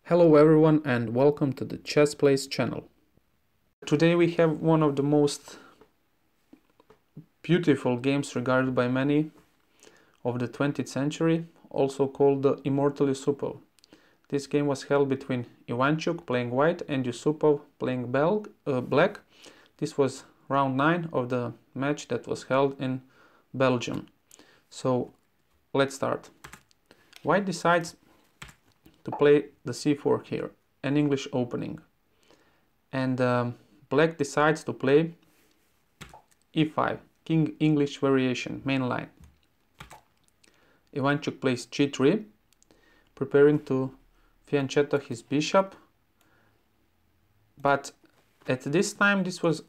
Hello everyone and welcome to the Chess Plays channel. Today we have one of the most beautiful games regarded by many of the 20th century, also called the Immortal Yusupov. This game was held between Ivanchuk playing white and Yusupov playing black. This was round 9 of the match that was held in Belgium. So let's start. White decides to play the c4 here, an English opening, and black decides to play e5, King English variation, main line. Ivanchuk plays g3, preparing to fianchetto his bishop, but at this time this was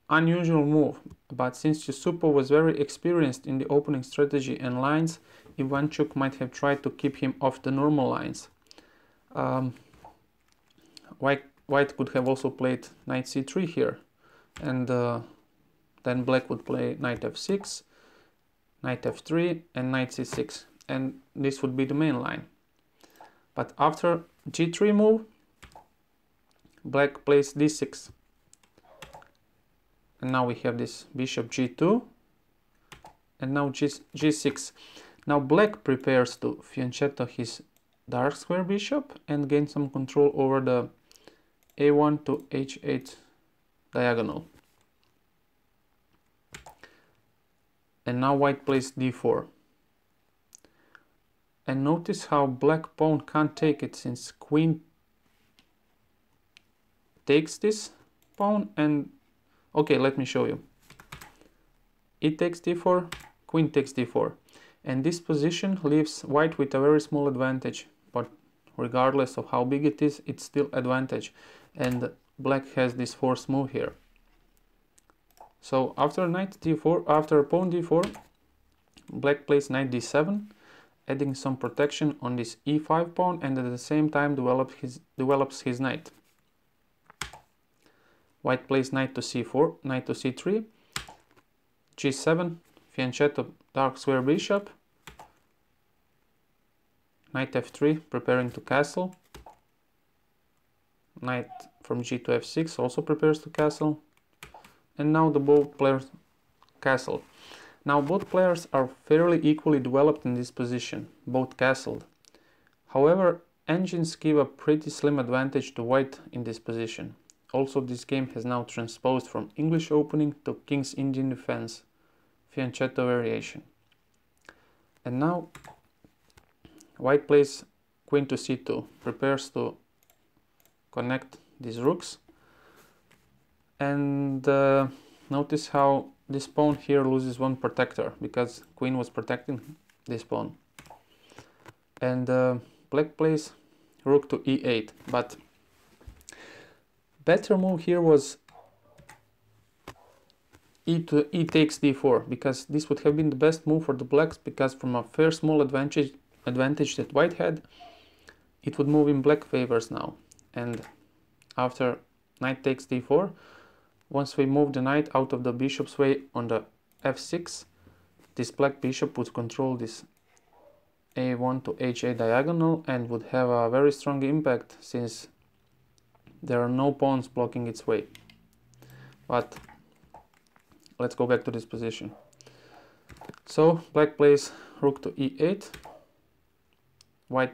unusual move, but since Yusupov was very experienced in the opening strategy and lines, Ivanchuk might have tried to keep him off the normal lines. White could have also played knight c3 here, and then black would play knight f6, knight f3 and knight c6, and this would be the main line. But after g3 move, black plays d6, and now we have this bishop g2 and now g6. Now black prepares to fianchetto his dark square bishop and gain some control over the a1 to h8 diagonal. And now white plays d4. And notice how black pawn can't take it, since queen takes this pawn and... Okay, let me show you. It takes d4, queen takes d4. And this position leaves white with a very small advantage. But regardless of how big it is, it's still advantage, and black has this forced move here. So after knight d4, after pawn d4, black plays knight d7, adding some protection on this e5 pawn, and at the same time develops his knight. White plays knight to c4, knight to c3, g7, fianchetto dark square bishop, knight f3, preparing to castle, knight from g to f6 also prepares to castle, and now the both players castle. Now both players are fairly equally developed in this position, both castled. However, engines give a pretty slim advantage to white in this position. Also, this game has now transposed from English opening to King's Indian defense, fianchetto variation. And now white plays queen to c2, prepares to connect these rooks, and notice how this pawn here loses one protector, because queen was protecting this pawn. And black plays rook to e8, but better move here was e takes d4, because this would have been the best move for the blacks, because from a fair small advantage that white had, it would move in black favors now. And after knight takes d4, once we move the knight out of the bishop's way on the f6, this black bishop would control this a1 to h8 diagonal and would have a very strong impact, since there are no pawns blocking its way. But let's go back to this position. So black plays rook to e8, white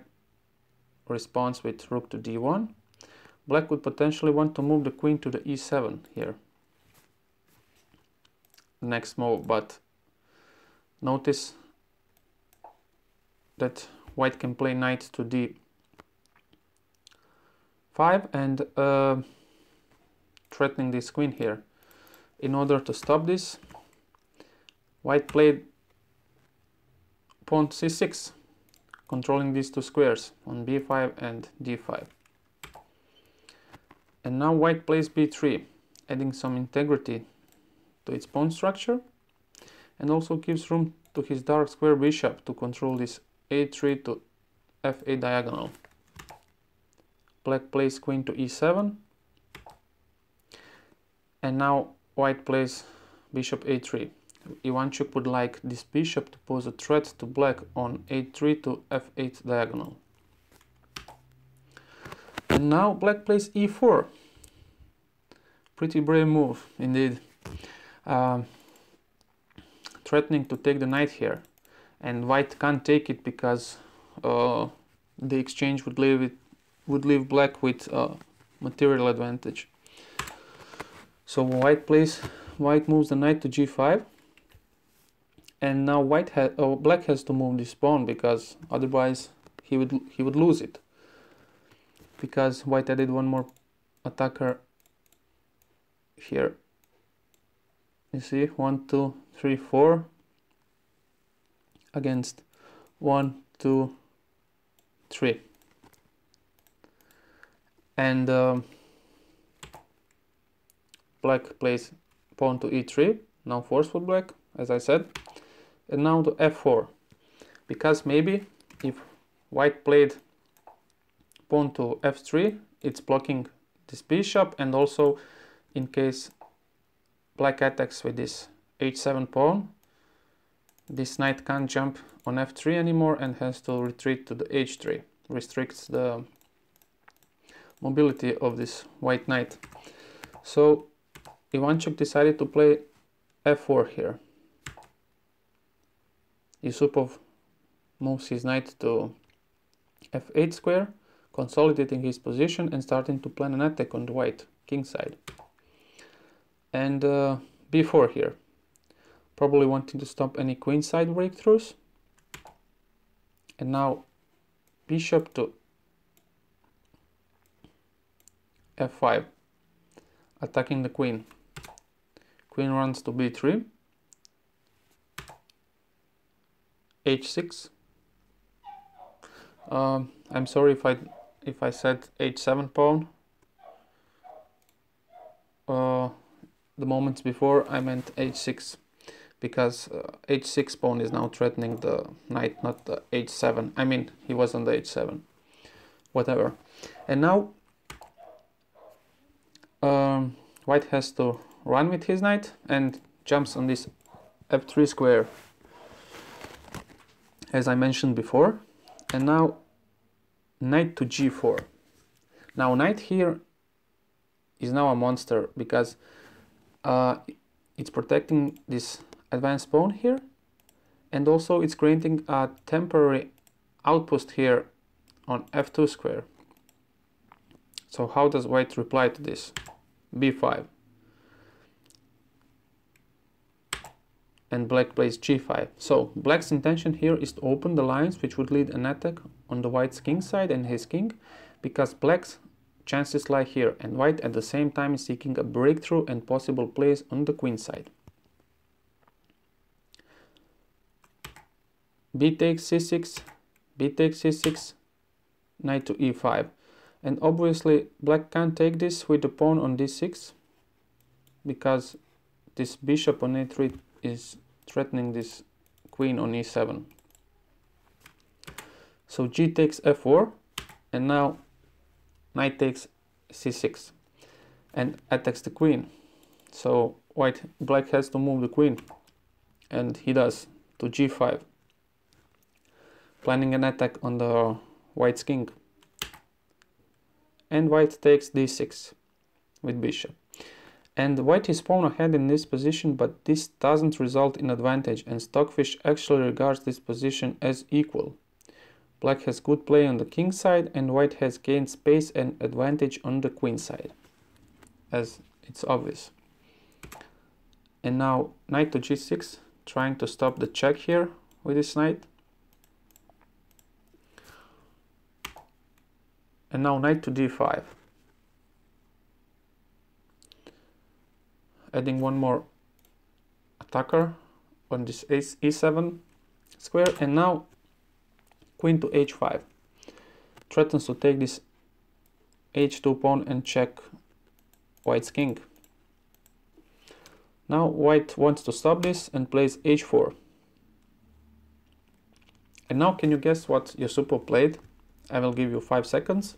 responds with rook to d1. Black would potentially want to move the queen to the e7 here, next move, but notice that white can play knight to d5 and threatening this queen here. In order to stop this, white played pawn to c6, controlling these two squares on b5 and d5. And now white plays b3, adding some integrity to its pawn structure, and also gives room to his dark square bishop to control this a3 to f8 diagonal. Black plays queen to e7, and now white plays bishop a3. Ivanchuk would like this bishop to pose a threat to black on a3 to f8 diagonal. And now black plays e4. Pretty brave move indeed. Threatening to take the knight here, and white can't take it because the exchange would leave black with material advantage. So white moves the knight to g5, and now black has to move this pawn, because otherwise he would lose it, because white added one more attacker here. You see, 1, 2, 3, 4 against 1, 2, 3, and black plays pawn to e3. Now forceful black, as I said, and now to f4, because maybe if white played pawn to f3, it's blocking this bishop, and also in case black attacks with this h7 pawn, this knight can't jump on f3 anymore and has to retreat to the h3, restricts the mobility of this white knight. So Ivanchuk decided to play f4 here. Yusupov moves his knight to f8 square, consolidating his position and starting to plan an attack on the white king side. And b4 here, probably wanting to stop any queenside breakthroughs. And now bishop to f5, attacking the queen. Queen runs to b3, h6. I'm sorry if I said h7 pawn. The moments before I meant h6, because h6 pawn is now threatening the knight, not the h7. I mean, he was on the h7. Whatever. And now white has to run with his knight and jumps on this f3 square, as I mentioned before. And now knight to g4. Now knight here is now a monster, because it's protecting this advanced pawn here, and also it's granting a temporary outpost here on f2 square. So how does white reply to this? b5, and black plays g5. So black's intention here is to open the lines, which would lead an attack on the white's king side and his king, because black's chances lie here, and white at the same time is seeking a breakthrough and possible plays on the queen side. b takes c6, b takes c6, knight to e5. And obviously black can't take this with the pawn on d6, because this bishop on a3 is threatening this queen on e7. So g takes f4, and now knight takes c6 and attacks the queen. So black has to move the queen, and he does, to g5, planning an attack on the white's king. And white takes d6 with bishop. And white is pawn ahead in this position, but this doesn't result in advantage, and Stockfish actually regards this position as equal. Black has good play on the king side, and white has gained space and advantage on the queen side, as it's obvious. And now knight to g6, trying to stop the check here with this knight. And now knight to d5, adding one more attacker on this e7 square. And now queen to h5, threatens to take this h2 pawn and check white's king. Now white wants to stop this and plays h4. And now can you guess what Yusupov played? I will give you 5 seconds.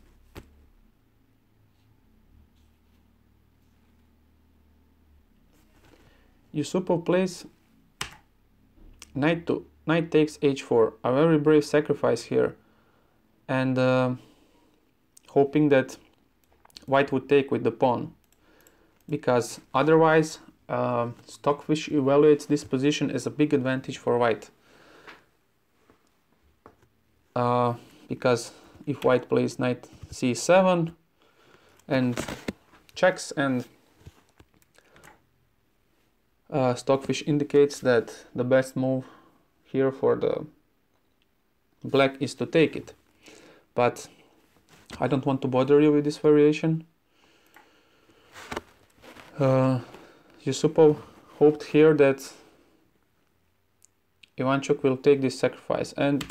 Yusupov plays knight takes h4, a very brave sacrifice here, and hoping that white would take with the pawn, because otherwise Stockfish evaluates this position as a big advantage for white. Because if white plays knight c7 and checks, and Stockfish indicates that the best move here for the black is to take it. But I don't want to bother you with this variation. Yusupov hoped here that Ivanchuk will take this sacrifice, and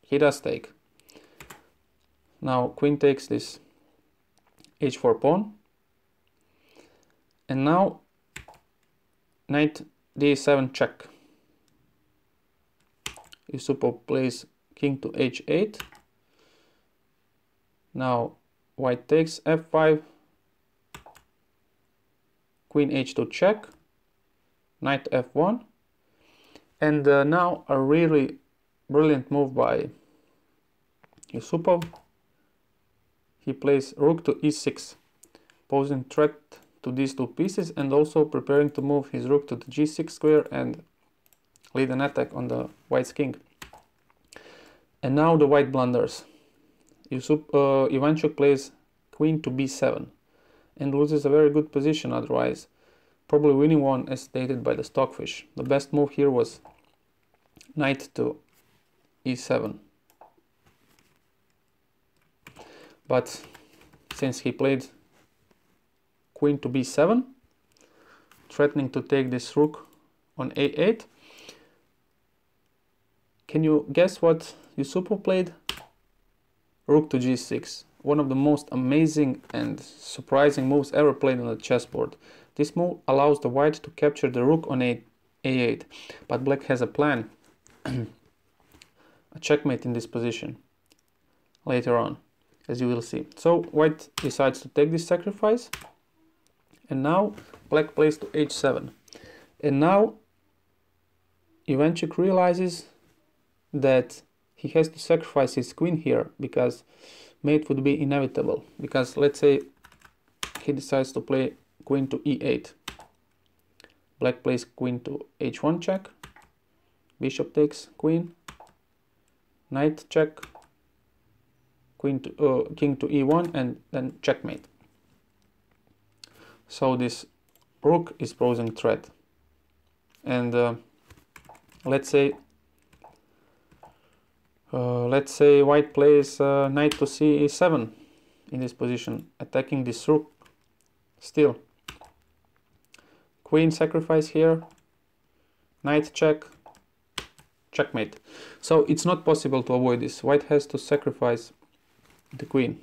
he does take. Now queen takes this h4 pawn, and now knight d7 check. Yusupov plays king to h8. Now white takes f5, queen h2 check, knight f1, and now a really brilliant move by Yusupov. He plays rook to e6, posing threat to these two pieces, and also preparing to move his rook to the g6 square and lead an attack on the white's king. And now the white blunders. Ivanchuk plays queen to b7 and loses a very good position otherwise, probably winning one as stated by the Stockfish. The best move here was knight to e7. But since he played queen to b7, threatening to take this rook on a8, can you guess what Yusupov played? Rook to g6, one of the most amazing and surprising moves ever played on the chessboard. This move allows the white to capture the rook on a8, but black has a plan, a checkmate in this position later on, as you will see. So white decides to take this sacrifice, and now black plays to h7. And now Ivanchuk realizes that he has to sacrifice his queen here, because mate would be inevitable. Because let's say he decides to play queen to e8. Black plays queen to h1 check, bishop takes queen, knight check, king to e1, and then checkmate. So this rook is posing threat. And let's say white plays knight to c7 in this position, attacking this rook still. Queen sacrifice here, knight check, checkmate. So it's not possible to avoid this. White has to sacrifice the queen.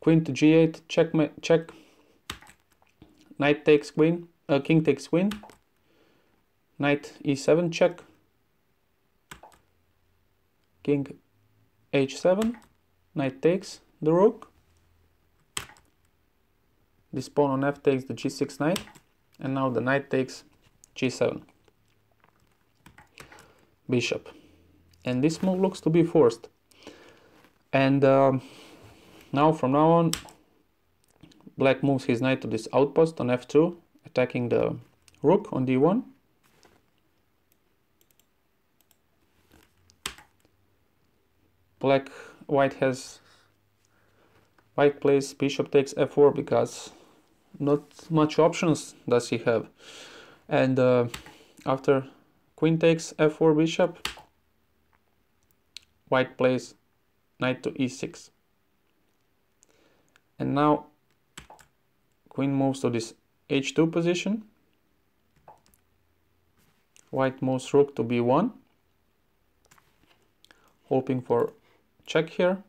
Queen to g8, checkmate, check. Knight takes queen, king takes queen. Knight e7 check. King h7, knight takes the rook. This pawn on f takes the g6 knight, and now the knight takes g7, bishop. And this move looks to be forced. And now from now on, black moves his knight to this outpost on f2, attacking the rook on d1. White plays bishop takes f4, because not much options does he have. And after queen takes f4 bishop, white plays knight to e6. And now queen moves to this h2 position. White moves rook to b1, hoping for check here.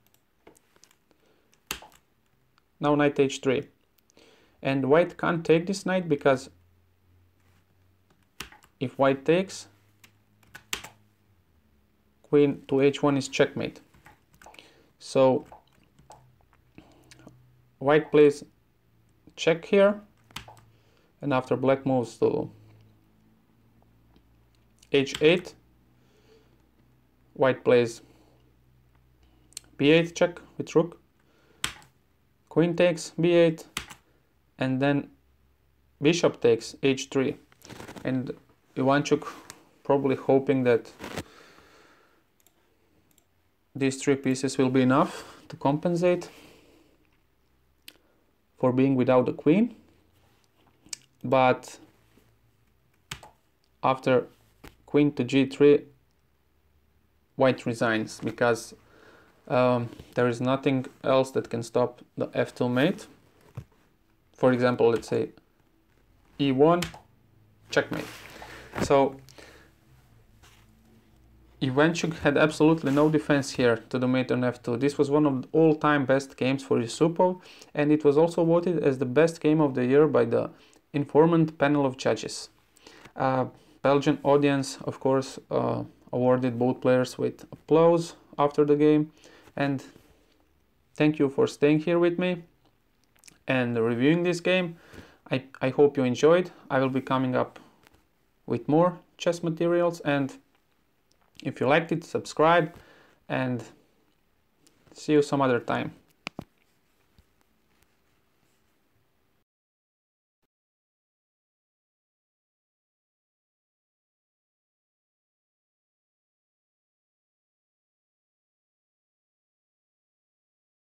Now knight h3. And white can't take this knight, because if white takes, queen to h1 is checkmate. So white plays check here, and after black moves to h8, white plays b8 check with rook, queen takes b8, and then bishop takes h3. And Ivanchuk probably hoping that these 3 pieces will be enough to compensate for being without the queen. But after queen to g3, white resigns, because there is nothing else that can stop the f2 mate. For example, let's say e1, checkmate. So Ivanchuk had absolutely no defense here to the mate on f2. This was one of the all-time best games for Yusupov, and it was also voted as the best game of the year by the informant panel of judges. Belgian audience, of course, awarded both players with applause after the game, and thank you for staying here with me and reviewing this game. I hope you enjoyed. I will be coming up with more chess materials, and if you liked it, subscribe, and see you some other time.